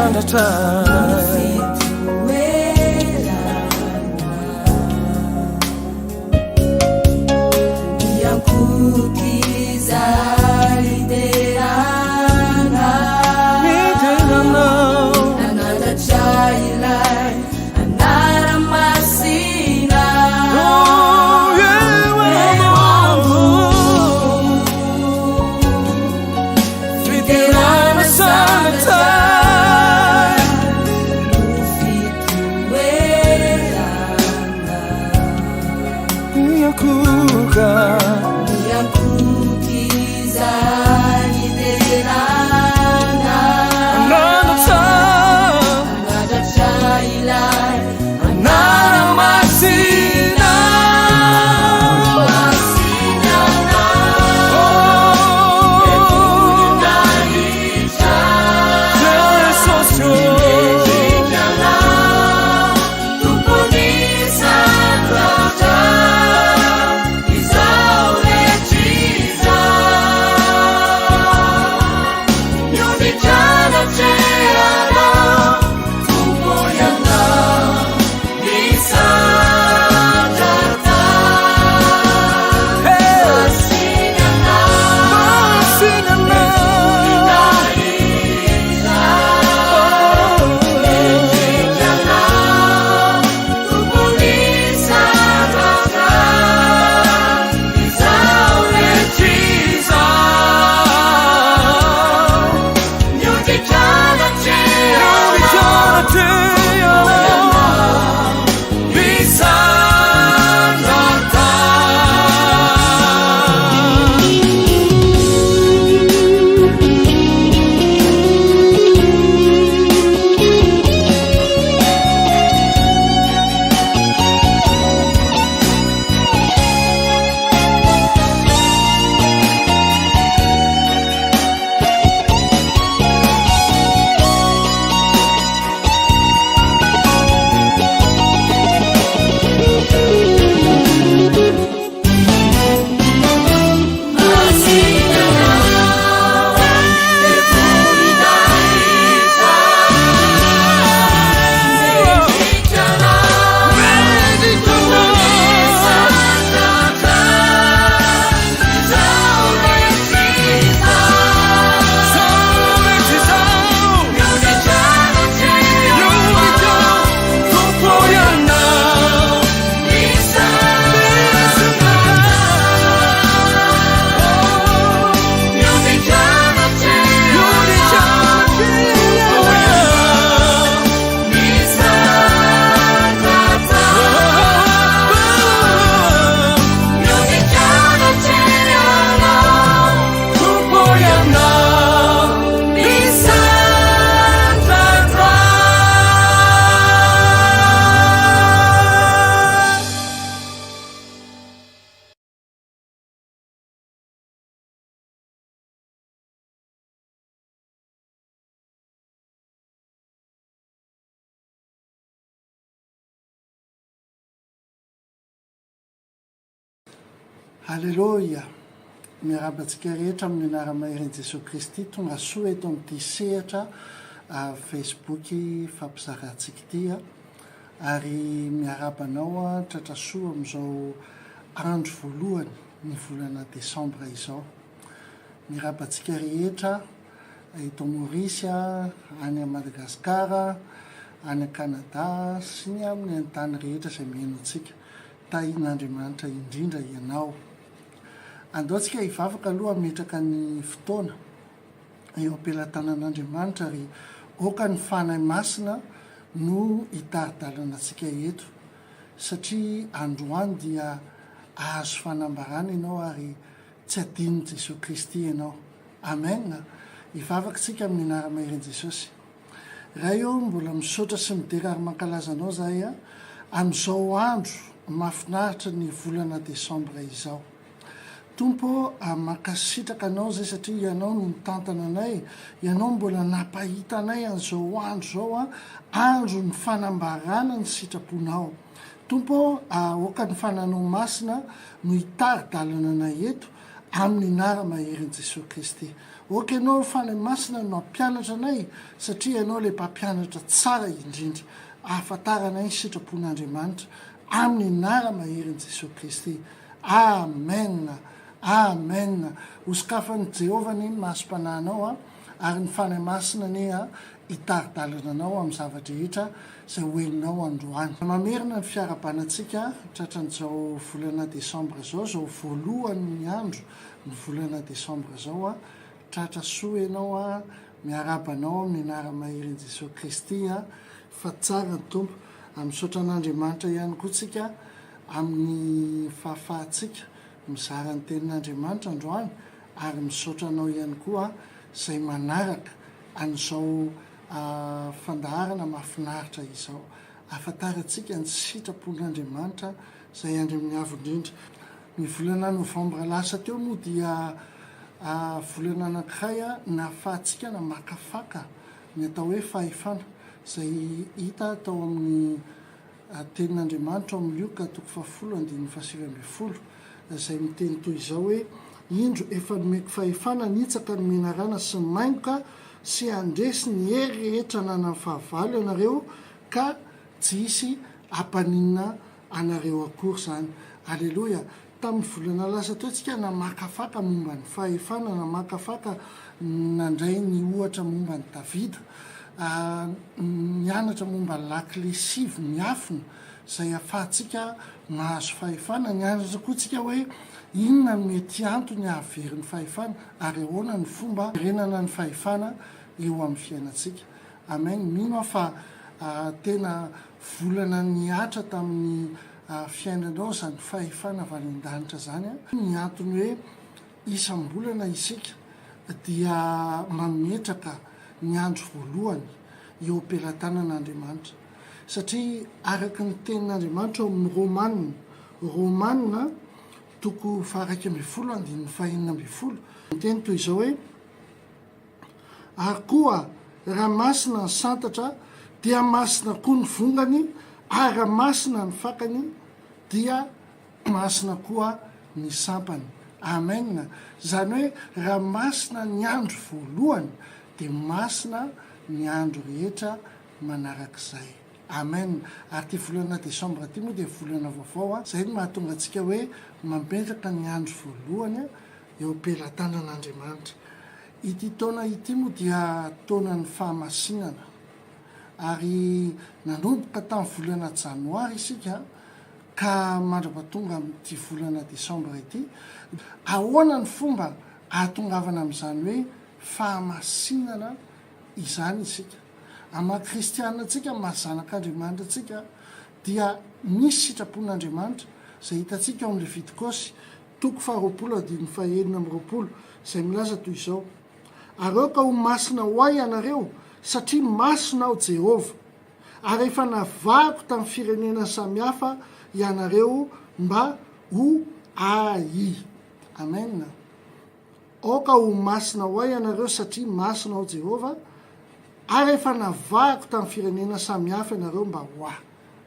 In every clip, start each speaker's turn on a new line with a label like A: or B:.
A: sandratra
B: Halleloia, miarabantsika rehetra amin'ny anara-maherin' Jesosy Kristy tonga soa eto amin'ity sehatra Facebook fampizarantsika ity ary miarabanao tratra soa amin'izao andro voalohany ny volana Desambra izao. Miarabantsika rehetra eto Maorisy, any a Madagasikara, any a Kanada sy ny amin'ny an-tany rehetra izay mihaino antsika. Tahin'Andriamanitra indrindra ianao. Andaontsika hivavaka aloha ametraka ny fotoana eo am-pelatanan'Andriamanitra ary oka ny fanahy masina no hitaridalana antsika eto satria androany dia ahazo fanambarana ianao ary tsy adino Jesosy Kristy ianao. Amen. Hivavaka tsika amin'ny anara-maherin' Jesosy. Raha eo mbola misaotra sy midekary mankalaza anao zahay amin'izao andro mahafinaritra ny volana Desambra izao. Tompo makasitraka anao zay satria ianao no mitantana anay, ianao mbola napahita anay an'izao andro zao andro ny fanambarana ny sitraponao. Tompo oka ny fananao masina no hitaridalana anay eto amin'ny anara-maherin' Jesosy Kristy. oka ianao fanay masina no ampianatra anay satria ianao le mpampianatra tsara indrindra ahafantaranay sitrapon'Andriamanitra amin'ny nara maherin' Jesosy Kristy. Amen. Amen. Hosokafan'i Jehovah ny masom-panahinao ary ny fanay masina ny hitaridalana anao amin'ny zavatra rehetra izay hoeninao androany. Mamerina ny fiarabanantsika tratran'izao volana Desambra zao voalohan'ny andro ny volana Desambra zao tratra soa ianao miarabanao amin'ny nara maherin' Jesosy Kristy fa tsara ny tompo. Misaotra an'Andriamanitra ihany koa tsika amin'ny fahafahantsika mizara ny tenin'Andriamanitra androany ary misaotra anao ihany koa izay manaraka an'izao fandaharana mahafinaritra izao. Ahafantarantsika ny sitrapon'Andriamanitra izay andry amin'ny avo indrindra. Ny volana Novambra lasa teo moa dia volana anankiray nahafahantsika namakafaka ny atao hoe fahefana izay hita tao amin'ny tenin'Andriamanitra ao amin'ny Lioka 10:7-20 izay miteny toy izao hoe indro efa nomeko fahefana nitsaka ny menarana sy ny maingoka sy andresy ny hery rehetra nanany fahavalo ianareo ka tsy hisy ampaninina anareo akory zany. Alleloia. Tamin'ny volana lasa teo tsika namakafaka momba ny fahefana, namakafaka nandray ny ohatra momba ny Davida, nianatra momba ny laklesivy miafina izay ahafahantsika mahazo fahefana. Nianatra koa tsika hoe inona no mety antony hahaverin'ny fahefana ary ahoana ny fomba renana ny fahefana eo amin'ny fiainantsika. Amen. Mino fa tena volana niatra tamin'ny fiainanao zany fahefana avy an-danitra zany. Ny antony hoe isam-bolana isika dia mametraka ny andro voalohany eo am-pelatanan'Andriamanitra satria araka ny tenin'Andriamanitra ao amin'ny Romanina 12:12 miteny toy izao hoe ary koa raha masina ny santatra dia masina koa ny vongany ary raha masina ny fakany dia masina koa ny sampany. Amen. Zany hoe raha masina ny andro voalohany dia masina ny andro rehetra manarak'izay. Amen. Ary ty volana Desambra ty moa dia volana vaovao izay no mahatonga antsika hoe mametraka ny andro voalohany eo am-pelatanan'Andriamanitra. Ity taona ity moa dia taonan'ny fahamasinana ary nanomboka tamin'ny volana Janoary isika ka mandrapatonga amin'ity volana Desambra ity. Ahoana ny fomba ahatongavana amin'izany hoe fahamasinana izany isika? Ama kristianina antsika mahazanak'Andriamanitra antsika dia misy sitrapon'Andriamanitra izay hitantsika ao amin'ny Levitikosy 2:20 izay milaza toy izao: areo ka ho masina ho ahy ianareo satria masina ao Jehovah, ary efa navahako tamin'ny firenena samihafa ianareo mba ho ahy. Amen. Aoka ho masina ho ahy ianareo satria masina ao Jehovah, ary efa navahako tamin'ny firenena samihafa ianareo mba ho ahy.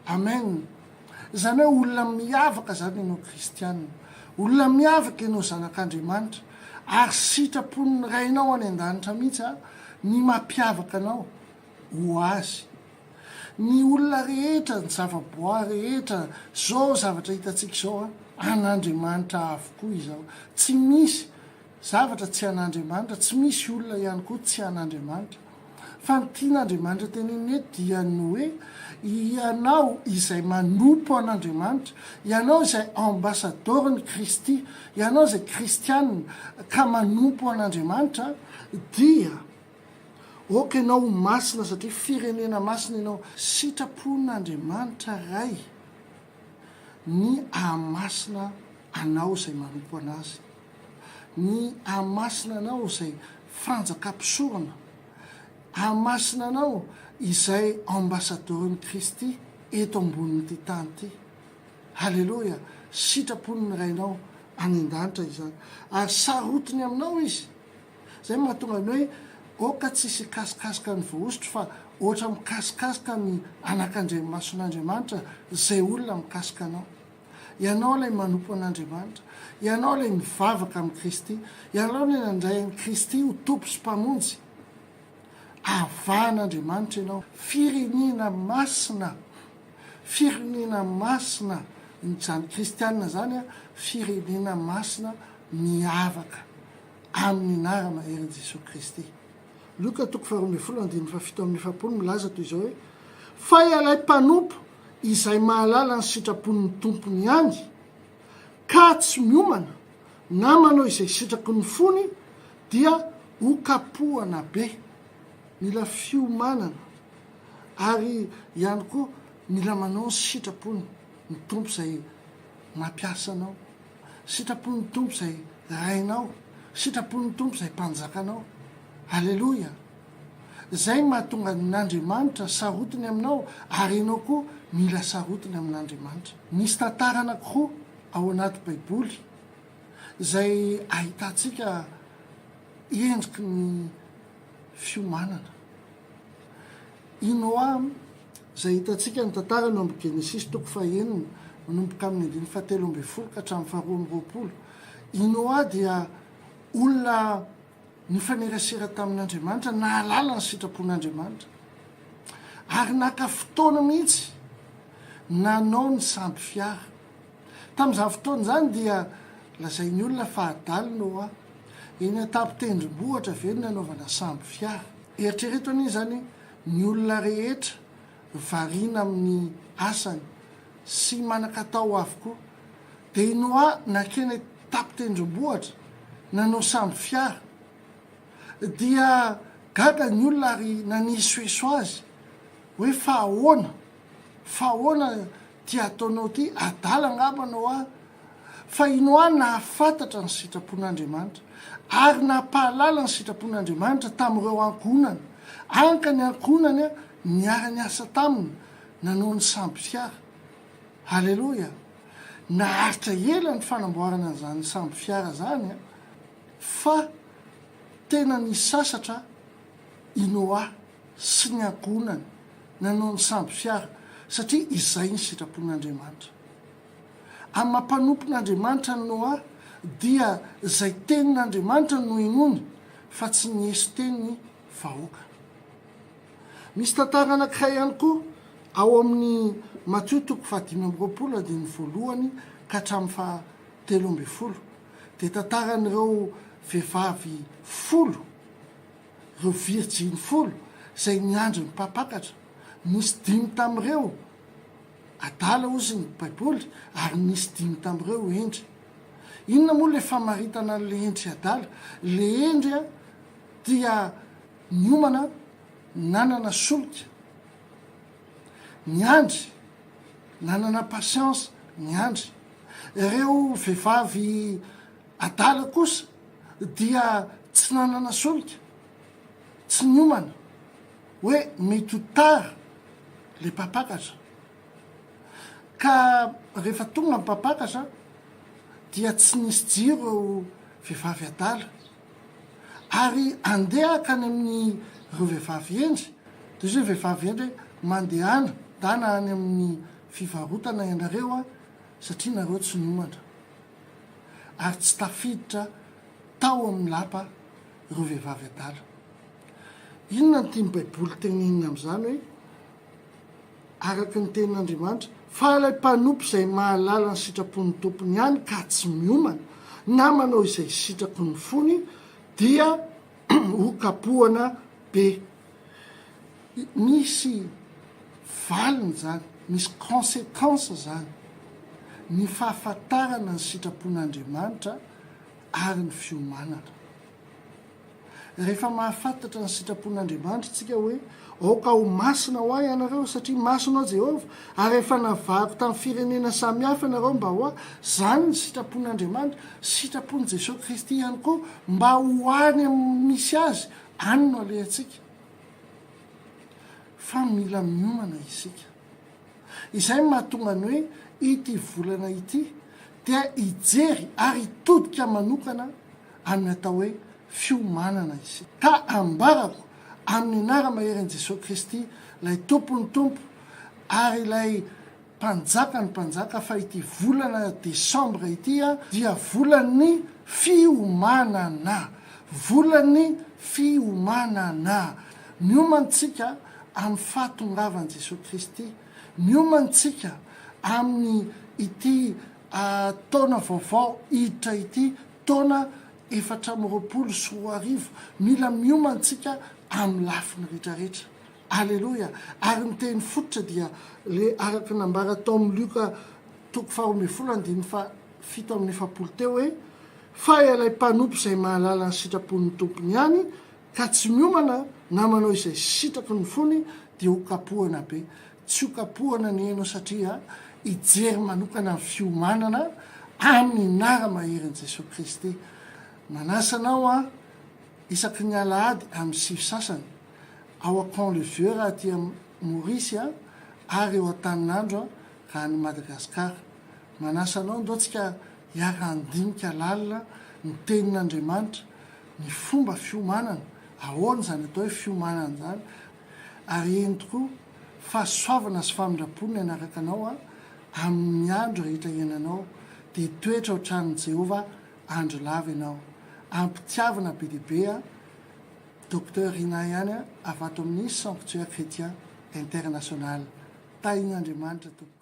B: Amen. Zany hoe olona miavaka zany ianao kristianina, olona miavaka ianao zanak'Andriamanitra ary sitrapon'ny rainao any an-danitra mihitsy ny mampiavaka anao ho azy. Ny olona rehetra, ny zavaboary rehetra, zao zavatra hitantsika zao an'Andriamanitra avokoa izao. Tsy misy zavatra tsy an'Andriamanitra, tsy misy olona ihany koa tsy an'Andriamanitra. Fa ny tian'Andriamanitra teneny eto dia ny hoe ianao izay manompo an'Andriamanitra, ianao izay ambasadoriny Kristy, ianao izay kristianina ka manompo an'Andriamanitra dia oka ianao masina satria firenena masina ianao. Sitrapon'Andriamanitra ray ny ahamasina anao izay manompo anazy, ny ahamasina anao izay fanjakam-pisorana, ahamasina anao izay ambasadoriny Kristy eto ambonin'ity tany ity. Halleloia. Sitrapon'ny rainao any an-danitra izany ary sarotiny aminao izy. Zay mahatonga ny hoe oka tsisy kasikasika ny voaositra fa ohatra mikasikasika ny anak'Andriamason'Andriamanitra zay olona mikasika anao. ianao ilay manompo an'Andriamanitra, ianao ilay mivavaka amin'ny Kristy, ianao ilay nandray an'i Kristy ho tompo sy mpamonjy. Avahan'Andriamanitra ianao, firenena masina zany kristianina zany a, firenena masina miavaka amin'ny anara-mahery Jesosy Kristy. Luka 12:17 milaza toy izao hoe: fa ilay mpanompo izay mahalala ny sitrapon'ny tompony ihany, ka tsy miomana na manao izay sitraky ny fony, dia hokapohana be. Mila fiomanana, ary ihany koa mila manao ny sitrapony ny tompo izay mampiasa anao, sitrapony ny tompo izay rainao, sitrapony ny tompo izay mpanjakanao. Halleloja! Zay mahatonga n'Andriamanitra sarotiny aminao, ary ianao koa mila sarotiny amin'Andriamanitra. Misy tantara anankiroa ao anaty Baiboly zay ahitantsika endriky ny fiomanana. Inoa zay hitantsika ny tantara no amin'ny Genesis 9 manomboka amin'ny 17 ka hatramin'ny 220. Inoa dia olona nifanerasera tamin'Andriamanitra, nahalala ny sitrapon'Andriamanitra, ary naka fotoana mihitsy nanao ny samby fiara. Tamin'izany fotoana zany dia lazain'ny olona fa adala Noa, eny an-tampon-tendrombohitra ve ny nanaovana samby fiara. Eritrereto an'izy zany ny olona rehetra variana amin'ny asany sy manan-katao avokoa, dia Noa nakeny tampon-tendrombohitra nanao samby fiara, dia gaga ny olona ary nanisoeso azy hoe fa ahoana ty ataonao ty, adala angamba Noa. Fa Noa nahafantatra ny sitrapon'Andriamanitra ary nampahalala ny sitrapon'Andriamanitra tamin'ireo ankohonany, anka ny ankohonany a niara-ny asa taminy nanao ny samby fiara. Halleloja! Naharitra ela ny fanamboarana zany samby fiara zany a, fa tena ny sasatra i Noa sy ny ankohonany nanao ny samby fiara, satria izay ny sitrapon'Andriamanitra. Amin'ny mampanompon'Andriamanitra ny Noa dia zay tenin'Andriamanitra no inony, fa tsy nieso teny vahoaka. Misy tantara anankiray ihany koa ao amin'ny Matthieu 5:20 ka hatramin'ny 13, dia tantaran'ireo vehivavy 10, ireo virginy 10 zay niandry ny mpampakatra. Nisy 5 tamin'ireo adala ozy ny Baiboly, ary nisy 5 tamin'ireo endry. Inona moa le famaritana an'le endry adala? Le endry a dia niomana, nanana solika, niandry, nanana patience, niandry. Ireo vehivavy adala kosa dia tsy nanana solika, tsy niomana hoe mety ho tara le mpampakatra, ka rehefa tonga ny mpampakatra dia tsy nisy jiro eo vehivavy adala, ary andeha ka any amin'ny reo vehivavy endry. De zay vehivavy endry mandehana dana any amin'ny fivarotana ianareo a, satria nareo tsy niomana ary tsy tafiditra tao amin'ny lapa reo vehivavy adala. Inona ny tiany Baiboly tenenina amin'izany hoe araky ny tenin'Andriamanitra, fa ilay mpanompo izay mahalala ny sitrapon'ny tompony ihany ka tsy miomana na manao izay sitraky ny fony, dia hokapohana be. Misy valiny zany, misy conséquence zany ny fahafantarana ny sitrapon'Andriamanitra ary ny fiomanana. Rehefa mahafantatra ny sitrapon'Andriamanitra tsika hoe aoka ho masina ho ahy ianareo satria masina ao Jehovah, ary rehefa navariko tamin'ny firenena samihafa ianareo mba ho ahy, zany ny sitrapon'Andriamanitra, sitrapon'i Jesosy Kristy ihany koa mba ho any amin'ny misy azy, any no alehantsika. Fa mila miomana isika. Izay mahatonga ny hoe ity volana ity dia ijery ary itodika manokana amin'ny atao hoe fiomanana isika. Ka ambarako amin'ny anara-mahery an'i Jesosy Kristy, lay tompony tompo ary lay mpanjaka ny mpanjaka fa ity volana Desambra ity dia volany fiomanana, volany fiomanana. Miomantsika amin'ny fahatongavan' Jesosy Kristy, miomantsika amin'ny ity taona vaovao iditra ity, taona 420. Mila miomantsika amin'ny lafiny rehetrarehetra. Alleloia. Ary ny teny fototra dia le araka nambara tao amin'ny Luka 12:7-7 teo hoe fa ilay mpanompo izay mahalala ny sitrapon'ny tompony ihany ka tsy miomana na manao izay sitraky ny fony dia ho kapohana be. Tsy ho kapohana ny hainao satria ijery manokana ny fiomanana amin'ny nara-maherin' Jesosy Kristy. Manasanao isaky ny alahady amin'ny 6 sasany ao Camp le Vieux raha aty Maorisy ary eo Antaninandro raha ny Madagasikara. Manasanao ndotsika hiara-andinika lalina ny tenin'Andriamanitra, ny fomba fiomanana, ahoana zany atao hoe fiomanana zany, ary eny tokoa fahasoavana sy famindrapony anaraka anao amin'ny andro rehetra iananao, dia toetra ao tranon'i Jehova andro lava ianao. Ampitiavana be deaibe Dr Rina ihany avy ato amin'ny sanctuaire chrétien international. Tahin'Andriamanitra tompoko.